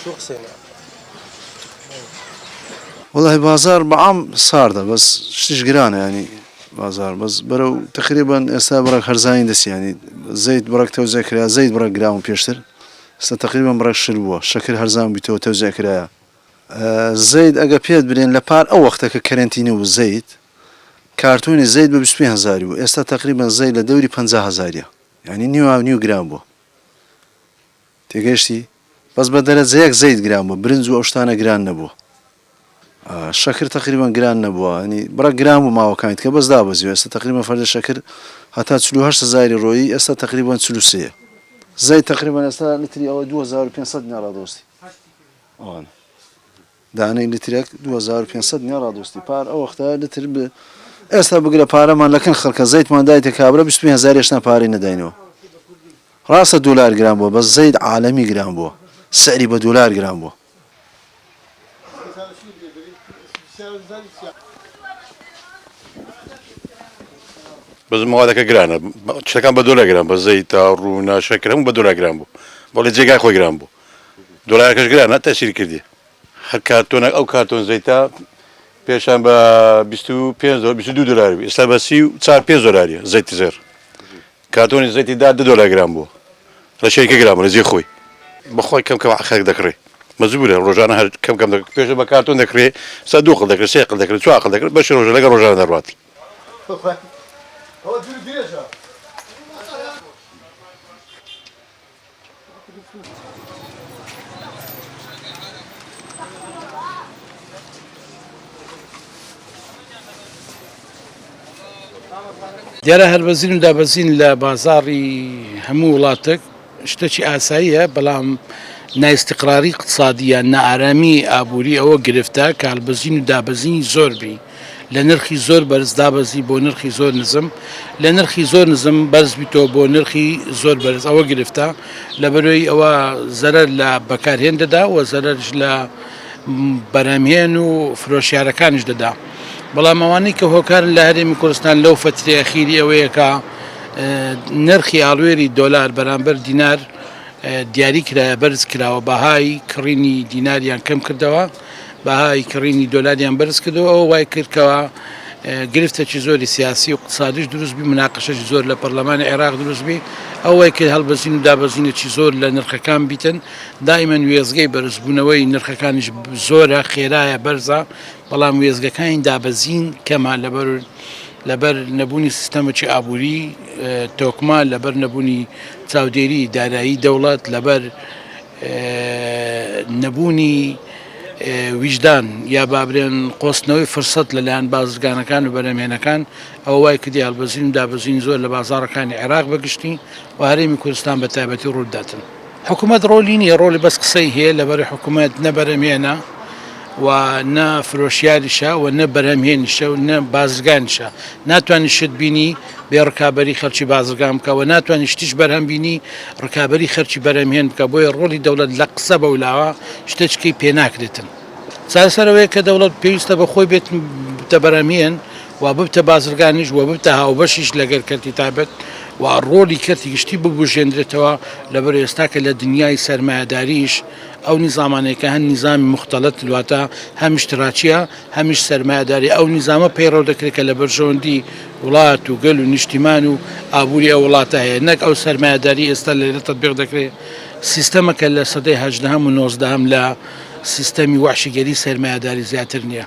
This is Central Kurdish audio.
شو قسينا والله بازار بعام صارده بس شتيش قرانا يعني بازار بس برو تقريبا برك هرزاين دس يعني زيت برك توزيع كرايا زيت برك قراهم بيشتر تقريبا برك شلبوه شكل هرزان بيتو توزيع كرايا زيت اگه بيد برين لپار او وقتك كارنتيني والزيت كارتوني الزيت ب 20000 و استا تقريبا زيت لدوري 50000 يعني نيو جرام بو تيجيشتي بس بدل زيك زيت جرام بو برنج و اشتانا جرام نبو الشكر تقريبا جرام نبو يعني برا جرام وما كانت كبس دابزي استا تقريبا فرد الشكر حتى 38000 روي استا تقريبا 300 زيت تقريبا استا لتري او 2500 دينار دوستي داني لتريك 2500 دينار دوستي بار او وقتها لتر استا بقرا بارمان لكن خلق زيت ما دايت كابرا ب 20000 يشنا باري نداينو راس دولار جرام بو بس زيت عالمي جرام بو سعري بدولار جرام بو بس مواد كجرانة شكل بدولار جرام بس زيت رونا شكل هم بدولار جرام بو بقول جيجا خوي جرام بو دولار كش جرانة تأثير كذي هر كارتون أو كارتون زيتا بيشان ب 22 دولار إسلا بسيو صار 5 دولار زيت زر كارتون زيت دا 2 دولار جرام بو لا شيء كجرام ولا زي خوي بخوي كم أخذ ذكري مزبوط روجانا هر كم ذكري بيش بكارتون ذكري صدوق ذكري سيق ذكري سواق ذكري باش روجانا دربات دیارە هەربەزین و دابەزین لە بازاڕی هەموو وڵاتێک شتێکی ئاساییە بەڵام نایستقراری اقتصادیە نائارامی ئابووری ئەوە گرفتە کە هەڵبەزین و دابەزینی زۆر بی لە نرخی زۆر بەرز دابەزی بۆ نرخی زۆر نزم لە نرخی زۆر نزم بەرز بیتەوە بۆ نرخی زۆر بەرز ئەوە گرفتە لەبەرەوەی ئەوە زەرەر لە بەکارهێن دەدا و زەرەرش لە بەرهەمهێن و فرۆشیارەکانیش دەدا بەڵام ئەوانەی کە هۆکارن لە هەرێمی کوردستان لەو فترەی ئەخیری ئەوەیە کە نرخی ئاڵوێری دۆلار بەرامبەر دینار دیاری کرایە بەرز کراوە بەهای کڕینی دیناریان کەم کردەوە بەهای کڕینی دۆلاریان بەرز کردەوە ئەو وای کردکەوە گرفتێکی زۆری سیاسی و اقتصادیش دروست بی مناقشەی زۆر لە پەرلەمانی عێراق دروست بی ئەو وای کرد هەڵبەزین و دابەزینێکی زۆر لە نرخەکان بیتن دائیمەن وێزگەی بەرزبوونەوەی نرخەکانیش زۆرە خێرایە بەرزە بەڵام وێزگەکانی دابەزین کەمە لەبەر نەبوونی سیستەمێکی ئابووری تۆکما لەبەر نەبوونی چاودێری دارایی دەوڵەت لەبەر نەبوونی ویژدان یا بابرێن قۆستنەوەی فرسەت لەلایەن بازرگانەکان و بەرهەمهێنەکان ئەوە وای کردی هەڵبەزین و دابەزین زۆر لە بازاڕەکانی عێراق بەگشتی و هەرێمی کوردستان بە تایبەتی ڕووداتن حکوومەت ڕۆلی نییە ڕۆلی بەس قسەی هەیە لەبەر حکوومەت نە بەرهەمهێنە و نە فرۆشیاریشە و نە بەرهەمهێنیشە و نە بازرگانیشە ناتوانانی شت بینی بێ ڕکابەری خەرکی بازرگان بکە و ناتوانانی شتیش بەرهەم بینی ڕکابەری خەرکی بەرهەمهێن بکە بۆیە ڕۆلی دەوڵەت لە قسە بەولاوە شتێکی پێ ناکرێتن چارەسەرەوەی کە دەوڵەت پێویستە بەخۆی بێت بتە بەرهەمهێن و ببتە بازرگانیش و ببتە هاوبەشیش لەگەر کەرتی تایبەت و ڕۆلی کەرتی گشتی ببژێندرێتەوە لەبەر ئێستا کە لە دنیای سەرمایه‌داریش ئەو نیزامانەیە کە هەن نیزامی مختلط دواتە هەم اشتراکیە هەمیش سەرمایه‌داری ئەو نیزامە پەیڕەو دەکرێت کە لە بەرژەوەندی وڵات و گەل و نیشتیمان و ئابووری ئەو وڵاتە هەیە نەک ئەو سەرمایه‌داری ئێستا لێرە تەطبیق دەکرێت سیستەمەکە لە سەدەی هەژدەهەم و نۆزدەهەم لە سیستەمی وحشیگەری سەرمایه‌داری زیاتر نییە.